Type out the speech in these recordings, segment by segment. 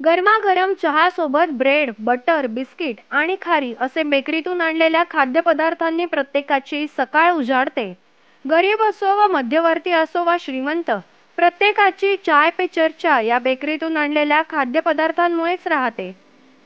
गरमागरम चहासोबत bread, butter, biscuit आणि खारी असे बेकरीतून आणलेल्या खाद्यपदार्थांनी प्रत्येकाची सकाळ उजाडते. गरीब असो व मध्यवर्ती असो वा श्रीमंत, प्रत्येकाची चाय पे चर्चा या बेकरीतून आणलेल्या खाद्यपदार्थांमुळेच राहते.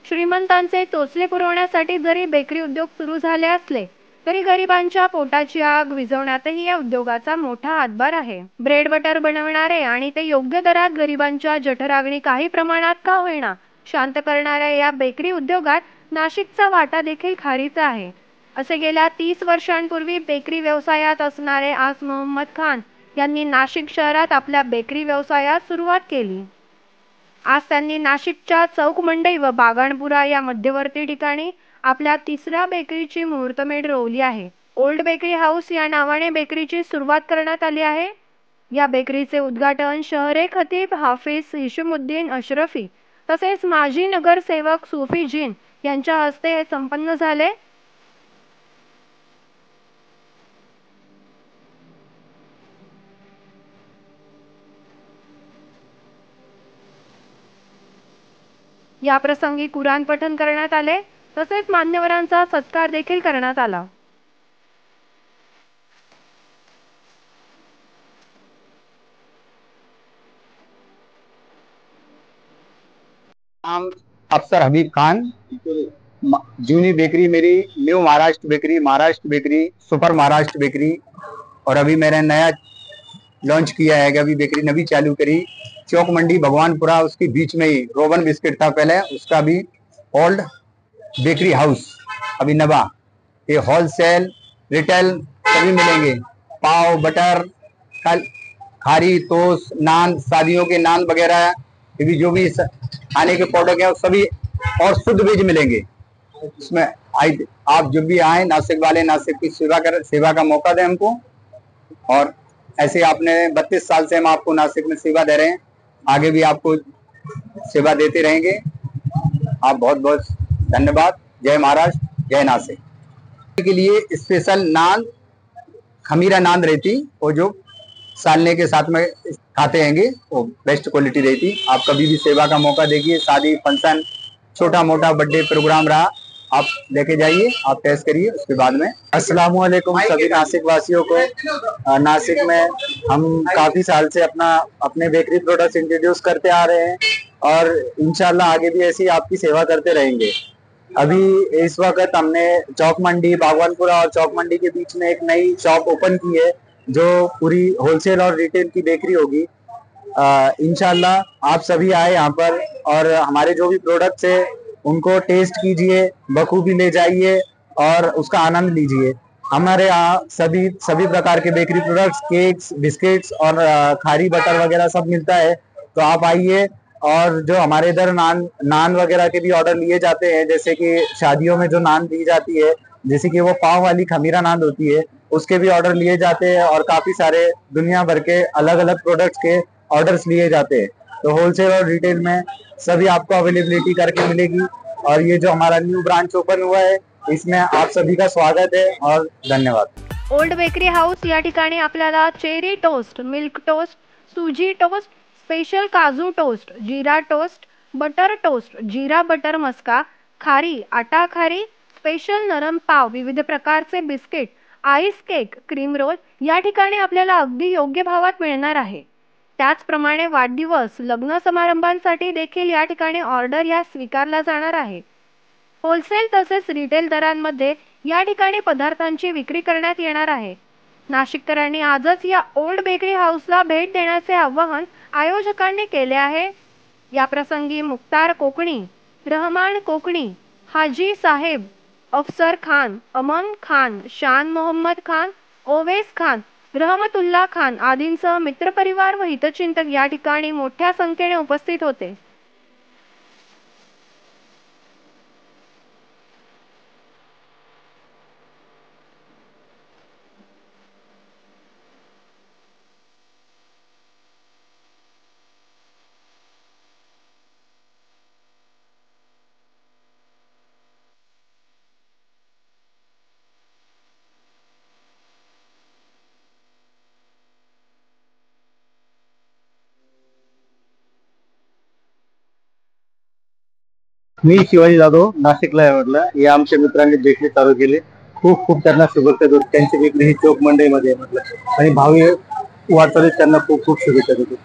श्रीमंतांचे चोचले पुरवण्यासाठी जरी बेकरी उद्योग सुरू झाले असले, तरी गरिबांच्या पोटाची आग विझवण्यातही या उद्योगाचा मोठा हातभार आहे. ब्रेड बटर बनवणारे आणि ते योग्य दरात गरिबांच्या जठराग्नी काही प्रमाणात का होईना शांत करणाऱ्या या बेकरी उद्योगात नाशिकचा वाटा देखील खारीचा आहे. असे गेल्या 30 वर्षांपूर्वी बेकरी व्यवसायात असणारे आस मोहम्मद खान यांनी नाशिक शहरात आपल्या बेकरी व्यवसायास सुरुवात केली. आज त्यांनी नाशिकच्या चौक मंडई व बागाणपुरा या मध्यवर्ती ठिकाणी आपल्या तिसऱ्या बेकरीची मुहूर्तमेढ रोवली आहे. ओल्ड बेकरी हाऊस या नावाने बेकरीची सुरुवात करण्यात आली आहे. या बेकरीचे उद्घाटन शहरे खतीब हाफिज हिशमुद्दीन अशरफी तसेच माजी नगरसेवक सुफी जीन यांच्या हस्ते संपन्न झाले. या प्रसंगी कुराण पठण करण्यात आले तसेच मान्यवरांचा सत्कार देखील करण्यात आला. नाम अफसर हबीब खान। जूनी बेकरी मेरी new Maharashtra bakery, super Maharashtra bakery. और अभी मैंने नया लॉन्च किया है कि अभी बेकरी नवी चालू करी चौक मंडी भगवानपुरा, उसके बीच में ही रोबन बिस्किट था पहले, उसका भी ओल्ड बेकरी हाउस अभी नवा। ये होलसेल रिटेल सभी मिलेंगे। पाव, बटर, खारी, टोस्ट, नान, शादियों के नान वगैरह, ये भी जो भी खाने के प्रोडक्ट है सभी, और शुद्ध बीज मिलेंगे इसमें। आप जब भी आए, नासिक वाले नासिक की सेवा का मौका दें हमको। और ऐसे आपने 32 साल से हम आपको नासिक में सेवा दे रहे हैं, आगे भी आपको सेवा देते रहेंगे। आप बहुत बहुत धन्यवाद। जय महाराष्ट्र, जय नासिक। के लिए स्पेशल नान, खमीरा नान रहती, वो जो सालने के साथ में खाते हैंगे, वो बेस्ट क्वालिटी रहती। आप कभी भी सेवा का मौका देखिए, शादी फंक्शन, छोटा मोटा बर्थडे प्रोग्राम रहा, आप लेके जाइए, आप टेस्ट करिए, उसके बाद में। अस्सलाम वालेकुम सभी नासिक वासियों को। नासिक में हम काफी साल से अपने बेकरी प्रोडक्ट्स इंट्रोड्यूस करते आ रहे हैं और इंशाल्लाह आगे भी ऐसी आपकी सेवा करते रहेंगे। अभी इस वक्त हमने चौक मंडी बागवानपुरा और चौक मंडी के बीच में एक नई शॉप ओपन की है, जो पूरी होलसेल और रिटेल की बेकरी होगी। इंशाल्लाह आप सभी आए यहाँ पर और हमारे जो भी प्रोडक्ट्स है उनको टेस्ट कीजिए, बखूबी ले जाइए और उसका आनंद लीजिए। हमारे यहाँ सभी प्रकार के बेकरी प्रोडक्ट्स, केक्स, बिस्किट्स और खारी बटर वगैरह सब मिलता है। तो आप आइए। और जो हमारे इधर नान वगैरह के भी ऑर्डर लिए जाते हैं, जैसे कि शादियों में जो नान दी जाती है, जैसे कि वो पाव वाली खमीरा नान होती है, उसके भी ऑर्डर लिए जाते हैं। और काफी सारे दुनिया भर के अलग अलग प्रोडक्ट्स के ऑर्डर्स लिए जाते हैं। तो होलसेल और रिटेल में सभी आपको अवेलेबिलिटी करके मिलेगी। और ये जो हमारा न्यू ब्रांच ओपन हुआ है, इसमें आप सभी का स्वागत है और धन्यवाद। ओल्ड बेकरी हाऊस या ठिकाणी आपल्याला चेरी टोस्ट, मिल्क टोस्ट, सुजी टोस्ट, स्पेशल काजू टोस्ट, जीरा टोस्ट, बटर टोस्ट, जीरा बटर मस्का, खारी, आटा खारी, स्पेशल नरम पाव, विविध प्रकारचे biscuit, ice cake, cream roll या ठिकाणी आपल्याला अगदी योग्य भावात मिळणार आहे. त्याचप्रमाणे वाढदिवस, लग्न समारंभांसाठी देखील या ठिकाणी ऑर्डर या स्वीकारला जाणार आहे. होलसेल तसेच रिटेल दरांमध्ये या ठिकाणी पदार्थांची विक्री करण्यात येणार आहे. नाशिककरांनी आजच या ओल्ड बेकरी हाऊसला भेट देण्याचे आवाहन आयोजकांनी केले आहे. या प्रसंगी मुख्तार कोकणी, रहमान कोकणी, हाजी साहेब, अफसर खान, अमन खान, शान मोहम्मद खान, ओवेस खान, रहमतुल्ला खान आदींसह मित्रपरिवार व हितचिंतक या ठिकाणी मोठ्या संख्येने उपस्थित होते. मी शिवाजी जाधव, नाशिकला आहे म्हटलं. हे आमच्या मित्रांनी बेकरी चालू केली. खूप खूप त्यांना शुभेच्छा देतो. त्यांची बेकरी ही चौक मंडईमध्ये आहे म्हटलं आणि भावी वाटचालीस त्यांना खूप खूप शुभेच्छा देतो.